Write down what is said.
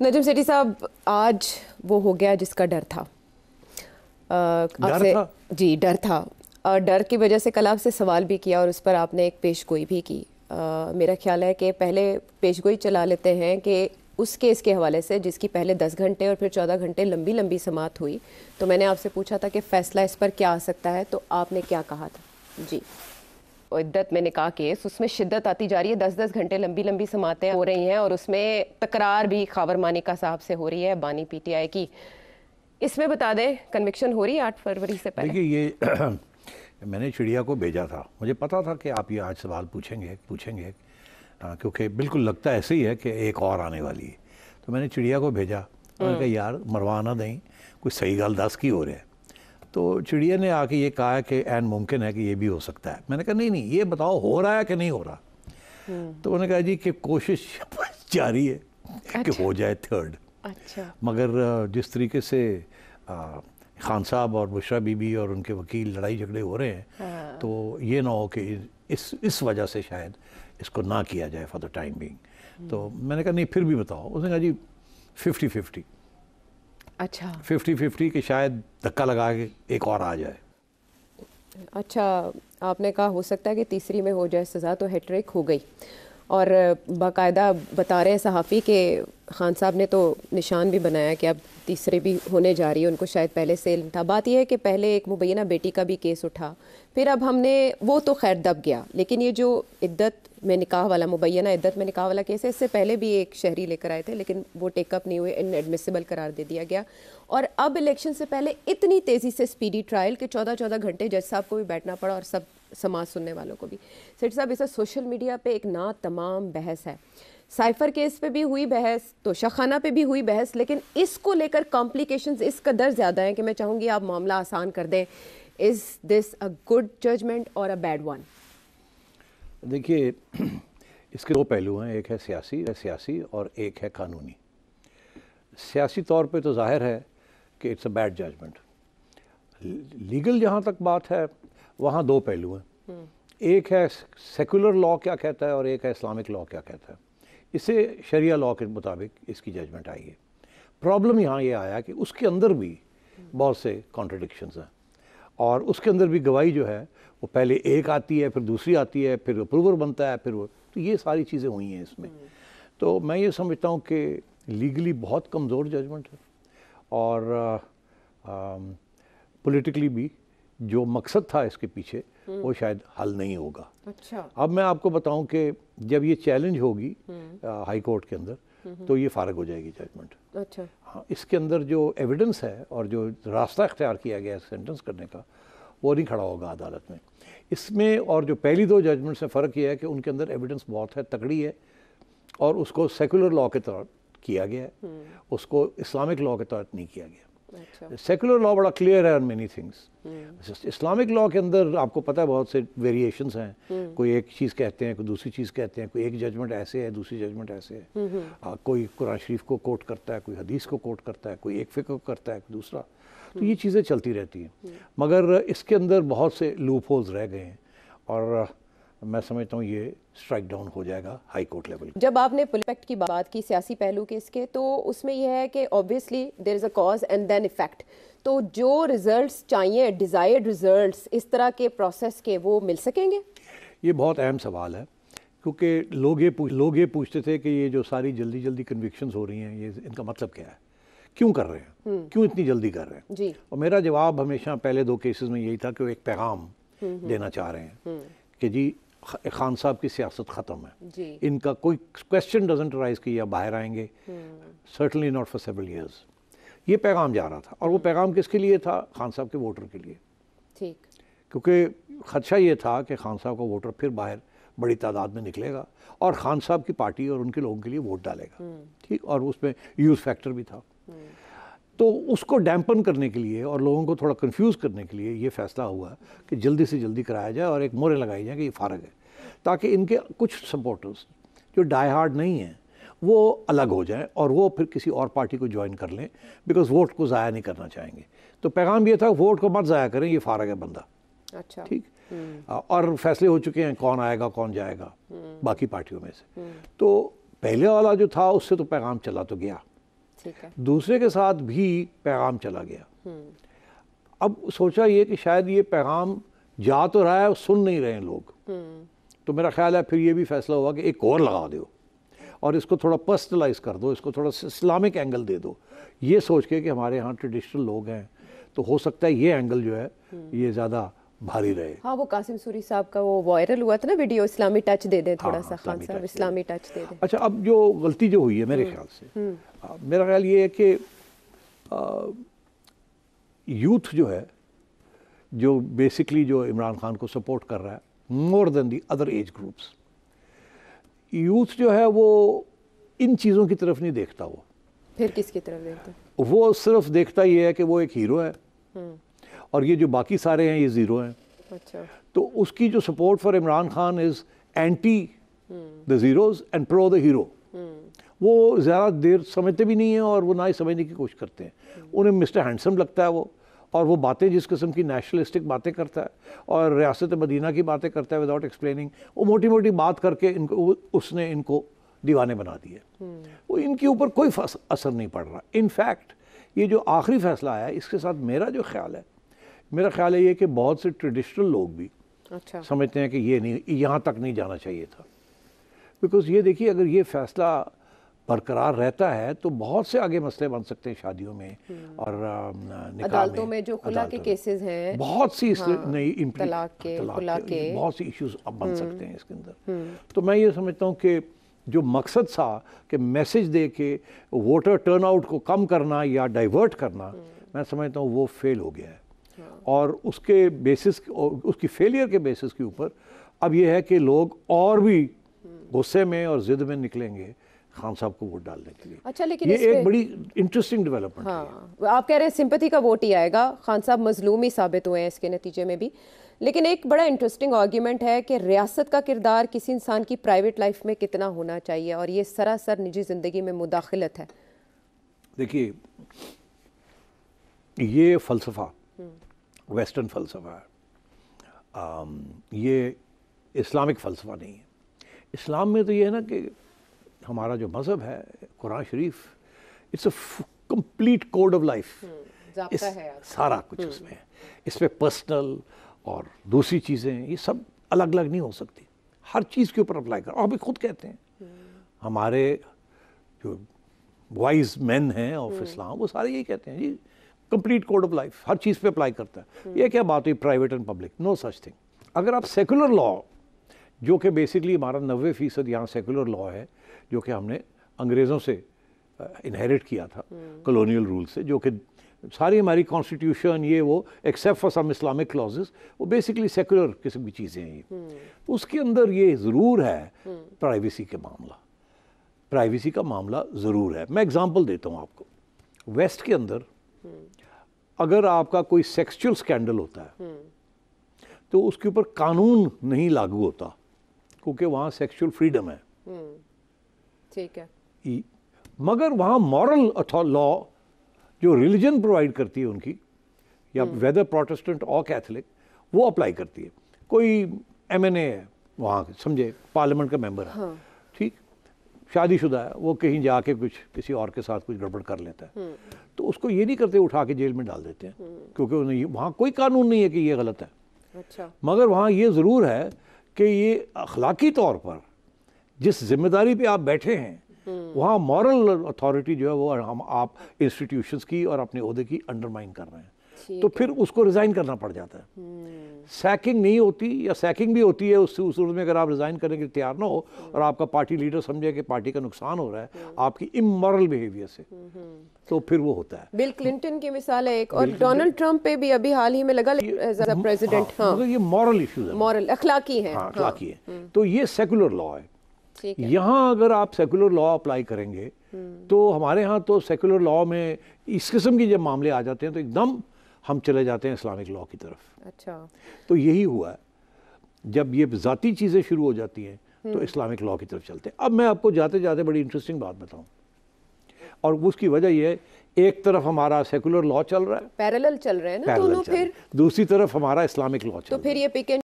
नजम सेठी साहब, आज वो हो गया जिसका डर था। डर था? जी, डर था। डर की वजह से कल आपसे सवाल भी किया और उस पर आपने एक पेशगोई भी की। मेरा ख्याल है कि पहले पेशगोई चला लेते हैं कि उस केस के हवाले से जिसकी पहले 10 घंटे और फिर 14 घंटे लंबी लंबी समाअत हुई, तो मैंने आपसे पूछा था कि फ़ैसला इस पर क्या आ सकता है, तो आपने क्या कहा था? जी, इद्दत में निकाह केस, उसमें शिद्दत आती जा रही है। 10-10 घंटे लंबी लंबी समातें हो रही हैं और उसमें तकरार भी खावर मानिका साहब से हो रही है, बानी पीटीआई की। इसमें बता दें, कन्विक्शन हो रही है 8 फरवरी से पहले? देखिए, ये मैंने चिड़िया को भेजा था, मुझे पता था कि आप ये आज सवाल पूछेंगे क्योंकि बिल्कुल लगता ऐसे ही है कि एक और आने वाली है। तो मैंने चिड़िया को भेजा, मैंने कहा यार मरवा ना दें, कुछ सही गल 10 की हो रहा है। तो चिड़िया ने आके ये कहा कि ऐन मुमकिन है कि ये भी हो सकता है। मैंने कहा नहीं ये बताओ हो रहा है कि नहीं हो रहा। तो उन्होंने कहा जी कि कोशिश जारी है कि हो जाए 3rd। अच्छा। मगर जिस तरीके से खान साहब और बुशरा बीबी और उनके वकील लड़ाई झगड़े हो रहे हैं, तो ये ना हो कि इस वजह से शायद इसको ना किया जाए फॉर द टाइम बीइंग। तो मैंने कहा नहीं फिर भी बताओ। उसने कहा जी 50-50। अच्छा 50-50 कि शायद धक्का लगा के एक और आ जाए। अच्छा, आपने कहा हो सकता है कि तीसरी में हो जाए सज़ा, तो हैट्रिक हो गई। और बाकायदा बता रहे हैं सहाफ़ी के खान साहब ने तो निशान भी बनाया कि अब तीसरी भी होने जा रही है, उनको शायद पहले से इल्म था। बात यह है कि पहले एक मुबैना बेटी का भी केस उठा, फिर अब हमने वो तो खैर दब गया, लेकिन ये जो इद्दत में निकाह वाला, मुबैना इद्दत में निकाह वाला केस है, इससे पहले भी एक शहरी लेकर आए थे लेकिन वो टेकअप नहीं हुए, इनएडमिसिबल करार दे दिया गया। और अब इलेक्शन से पहले इतनी तेज़ी से स्पीडी ट्रायल के 14-14 घंटे जज साहब को भी बैठना पड़ा और सब समाज सुनने वालों को भी। सेठ साहब, इसे सोशल मीडिया पे एक ना तमाम बहस है। साइफर केस पे भी हुई बहस, तोशाखाना पे भी हुई बहस, लेकिन इसको लेकर कॉम्प्लिकेशंस इस कदर ज़्यादा हैं कि मैं चाहूँगी आप मामला आसान कर दें। Is this a good judgement और अ बैड वन? देखिए, इसके 2 पहलू हैं, एक है सियासी और एक है कानूनी। सियासी तौर पे तो जाहिर है कि it's a bad judgement. Legal जहाँ तक बात है वहाँ 2 पहलू हैं। एक है सेकुलर लॉ क्या कहता है और एक है इस्लामिक लॉ क्या कहता है। इससे शरिया लॉ के मुताबिक इसकी जजमेंट आई है। प्रॉब्लम यहाँ ये आया कि उसके अंदर भी बहुत से कॉन्ट्रडिक्शंस हैं और उसके अंदर भी गवाही जो है वो पहले एक आती है, फिर दूसरी आती है, फिर अप्रूवर बनता है, फिर वो, तो ये सारी चीज़ें हुई हैं इसमें। तो मैं ये समझता हूँ कि लीगली बहुत कमज़ोर जजमेंट है और पॉलिटिकली भी जो मकसद था इसके पीछे वो शायद हल नहीं होगा। अच्छा। अब मैं आपको बताऊं कि जब ये चैलेंज होगी हाई कोर्ट के अंदर तो ये फारग हो जाएगी जजमेंट। अच्छा। हाँ, इसके अंदर जो एविडेंस है और जो रास्ता इख्तियार किया गया है सेंटेंस करने का वो नहीं खड़ा होगा अदालत में इसमें। और जो पहली 2 जजमेंट्स में फ़र्क ये है कि उनके अंदर एविडेंस बहुत है, तगड़ी है और उसको सेकुलर लॉ के तहत किया गया है, उसको इस्लामिक लॉ के तहत नहीं किया गया। अच्छा। सेकुलर लॉ बड़ा क्लियर है on many things. Islamic law के अंदर आपको पता है बहुत से वेरिएशंस हैं। कोई एक चीज़ कहते हैं, कोई दूसरी चीज़ कहते हैं, कोई एक जजमेंट ऐसे है, दूसरी जजमेंट ऐसे है। कोई कुरान शरीफ को कोट करता है, कोई हदीस को कोट करता है, कोई एक फ़िक़्ह को करता है, कोई दूसरा। तो ये चीज़ें चलती रहती हैं मगर इसके अंदर बहुत से लूप होल्स रह गए हैं और मैं समझता हूँ ये स्ट्राइक डाउन हो जाएगा हाई कोर्ट लेवल। जब आपने इफेक्ट की बात की, सियासी पहलू के इसके, तो उसमें यह है कि obviously there is a cause and then effect. तो जो रिजल्ट्स चाहिए, डिज़ायर्ड रिजल्ट्स इस तरह के प्रोसेस के, वो मिल सकेंगे? ये बहुत अहम सवाल है क्योंकि लोग ये पूछते थे कि ये जो सारी जल्दी कन्विक्शंस हो रही हैं, ये इनका मतलब क्या है, क्यों कर रहे हैं, क्यों इतनी जल्दी कर रहे हैं जी। और मेरा जवाब हमेशा पहले 2 केसेस में यही था कि वो एक पैगाम देना चाह रहे हैं कि जी खान साहब की सियासत ख़त्म है जी। इनका कोई क्वेश्चन डजंट राइज कि ये बाहर आएंगे, certainly not for several years. ये पैगाम जा रहा था और वो पैगाम किसके लिए था? खान साहब के वोटर के लिए। ठीक। क्योंकि ख़दशा ये था कि खान साहब का वोटर फिर बाहर बड़ी तादाद में निकलेगा और खान साहब की पार्टी और उनके लोगों के लिए वोट डालेगा। ठीक, और उसमें यूज़ फैक्टर भी था। तो उसको डैम्पन करने के लिए और लोगों को थोड़ा कंफ्यूज करने के लिए ये फैसला हुआ कि जल्दी से जल्दी कराया जाए और एक मोहर लगाई जाए कि ये फारग है, ताकि इनके कुछ सपोर्टर्स जो डाई हार्ड नहीं हैं वो अलग हो जाएं और वो फिर किसी और पार्टी को ज्वाइन कर लें, बिकॉज वोट को ज़ाया नहीं करना चाहेंगे। तो पैगाम ये था वोट को मत ज़ाया करें, ये फारग है बंदा। अच्छा। ठीक। और फैसले हो चुके हैं कौन आएगा कौन जाएगा बाकी पार्टियों में से। तो पहले वाला जो था उससे तो पैगाम चला तो गया, ٹھیک ہے. دوسرے کے ساتھ بھی پیغام چلا گیا. اب سوچا یہ کہ شاید یہ پیغام جا تو رہا ہے، سن نہیں رہے ہیں لوگ، تو میرا خیال ہے پھر یہ بھی فیصلہ ہوا کہ ایک اور لگا دو اور اس کو تھوڑا پرسنلائز کر دو، اس کو تھوڑا اسلامک اینگل دے دو، یہ سوچ کے کہ ہمارے ہاں ٹریڈیشنل لوگ ہیں تو ہو سکتا ہے یہ اینگل جو ہے یہ زیادہ بھاری رہے. ہاں وہ قاسم سوری صاحب کا وہ وائرل ہوا تھا نا ویڈیو، اسلامی ٹچ دے دیں تھوڑا سا خان صاحب، اسلامی ٹچ دے دیں. اچھا، اب جو غلطی جو ہوئی ہے میرے خیال سے، میرا خیال یہ ہے کہ یوتھ جو ہے، جو بیسکلی جو عمران خان کو سپورٹ کر رہا ہے more than the other age groups, youth جو ہے وہ ان چیزوں کی طرف نہیں دیکھتا. وہ پھر کس کی طرف دیکھتا ہے؟ وہ صرف دیکھتا یہ ہے کہ وہ ایک ہیرو ہے اور یہ جو باقی سارے ہیں یہ زیرو ہیں. اچھا. تو اس کی جو support for Imran Khan is anti the zeros and pro the hero. وہ زیادہ دیر سمجھتے بھی نہیں ہیں اور وہ نہ ہی سمجھنے کی کوشش کرتے ہیں. انہیں مسٹر ہینڈسم لگتا ہے وہ، اور وہ باتیں جس قسم کی نیشنلسٹک باتیں کرتا ہے اور ریاست مدینہ کی باتیں کرتا ہے وداؤٹ ایکسپلیننگ، وہ موٹی موٹی بات کر کے اس نے ان کو دیوانے بنا دیے. وہ ان کے اوپر کوئی اثر نہیں پڑ رہا. ان فیکٹ یہ جو آخری فیصلہ آیا ہے اس کے ساتھ میرا جو خیال ہے، میرا خیال ہے یہ کہ بہت سے ٹریڈیشنل لوگ بھی سمجھتے ہیں کہ یہ نہیں، یہاں تک نہیں جانا چاہیے تھا. بیکاز یہ دیکھیے اگر یہ فیصلہ برقرار رہتا ہے تو بہت سے آگے مسئلے بن سکتے ہیں شادیوں میں اور نکاح عدالتوں میں جو خلا کے کیسز ہیں، بہت سی نئی طلاق کے، خلا کے بہت سی ایشوز اب بن سکتے ہیں اس کے اندر. تو میں یہ سمجھتا ہوں کہ جو مقصد تھا کہ میسج دے کے ووٹر ٹرن آؤٹ کو کم کرنا یا ڈائیورٹ کرنا، میں سمجھتا ہوں وہ فیل ہو گیا ہے. اور اس کے بیسس، اس کی فیلئر کے بیسس کے اوپر اب یہ ہے کہ لوگ اور بھی غصے میں اور ضد میں نکلیں گے خان صاحب کو ووٹ ڈالنے کے لیے. اچھا، لیکن یہ ایک بڑی انٹرسٹنگ ڈیولپمنٹ ہے. ہاں، آپ کہہ رہے ہیں سمپتھی کا ووٹ ہی آئے گا، خان صاحب مظلوم ہی ثابت ہوئے ہیں اس کے نتیجے میں بھی. لیکن ایک بڑا انٹرسٹنگ آرگیومنٹ ہے کہ ریاست کا کردار کسی انسان کی پرائیویٹ لائف میں کتنا ہونا چاہیے، اور یہ سراسر نجی زندگی میں مداخلت ہے. دیکھیے یہ فلسفہ ویسٹرن فلسفہ ہے، یہ اسلامک فلسفہ نہیں ہے. اسلام میں تو یہ ہے نا کہ ہمارا جو مذہب ہے Quran Sharif, it's a complete code of life. سارا کچھ اس میں ہے. اس میں پرسنل اور دوسری چیزیں یہ سب الگ الگ نہیں ہو سکتی. ہر چیز کے اوپر اپلائی کر. آپ بھی خود کہتے ہیں ہمارے جو وائز مین ہیں آف اسلام وہ سارے یہی کہتے ہیں جی کمپلیٹ کوڈ آف لائف ہر چیز پہ اپلائی کرتا ہے. یہ کیا بات ہوئی private and public? No such thing. اگر آپ سیکولر لا، جو کہ بیسکلی ہمارا 90% یہاں سیکولر لا ہے، جو کہ ہم نے انگریزوں سے انہیریٹ کیا تھا کلونیل رول سے، جو کہ ساری ہماری کانسٹیٹیوشن یہ وہ except for some Islamic clauses وہ بیسکلی سیکولر قسم کی چیزیں ہیں. اس کے اندر یہ ضرور ہے پرائیویسی کے معاملہ، پرائیویسی کا معاملہ ضرور ہے. میں اگزامپل دیتا ہوں آپ کو. ویسٹ کے اندر اگر آپ کا کوئی سیکسچل سکینڈل ہوتا ہے تو اس کے اوپر قانون نہیں لاگو ہوتا کیونکہ وہاں سیکسچل فریڈم ہے. ٹھیک ہے. مگر وہاں مورل لا جو ریلیجن پرووائڈ کرتی ہے ان کی، یا ویدر پروٹسٹنٹ اور کیتھولک، وہ اپلائی کرتی ہے. کوئی ایم این اے ہے وہاں، سمجھے پارلیمنٹ کا ممبر ہے، ٹھیک، شادی شدہ ہے، وہ کہیں جا کے کچھ کسی اور کے ساتھ کچھ گڑبڑ کر لیتا ہے تو اس کو یہ نہیں کرتے اٹھا کے جیل میں ڈال دیتے ہیں کیونکہ وہاں کوئی قانون نہیں ہے کہ یہ غلط ہے. اچھا. مگر وہاں یہ ضرور ہے کہ یہ اخلاقی طور پر جس ذمہ داری پہ آپ بیٹھے ہیں وہاں مورل اتھارٹی جو ہے وہ آپ انسٹیٹیوشنز کی اور اپنے عہدے کی انڈرمائن کر رہے ہیں تو پھر اس کو ریزائن کرنا پڑ جاتا ہے. سیکنگ نہیں ہوتی، یا سیکنگ بھی ہوتی ہے اس صورت میں اگر آپ ریزائن کرنے کے تیار نہ ہو اور آپ کا پارٹی لیڈر سمجھے کہ پارٹی کا نقصان ہو رہا ہے آپ کی امورل بیہیویئر سے، تو پھر وہ ہوتا ہے. بل کلنٹن کی مثال ہے ایک، اور ڈونلڈ ٹرمپ پہ بھی ابھی حال ہی میں لگا ایز اے پریزیڈنٹ. مگر یہ مورل ایشوز ہیں، مورل اخلاقی ہیں. اخلاقی ہے. تو یہ سیکولر لا ہے. یہاں اگر آپ سیکولر لا اپلائی کریں گے تو ہمارے ہاں تو سیکولر لا میں اس قسم کی جب معاملے آ جاتے ہیں تو ایک دم ہم چلے جاتے ہیں اسلامک لا کی طرف. اچھا. تو یہی ہوا ہے جب یہ ذاتی چیزیں شروع ہو جاتی ہیں تو اسلامک لا کی طرف چلتے ہیں. اب میں آپ کو جاتے جاتے بڑی انٹرسٹنگ بات بتاؤں، اور اس کی وجہ یہ ہے ایک طرف ہمارا سیکولر لا چل رہا ہے، پیرالل چل رہے ہیں نا دونوں، پھر دوسری طرف ہمارا اسلامک لا چل رہا ہے. تو پھر یہ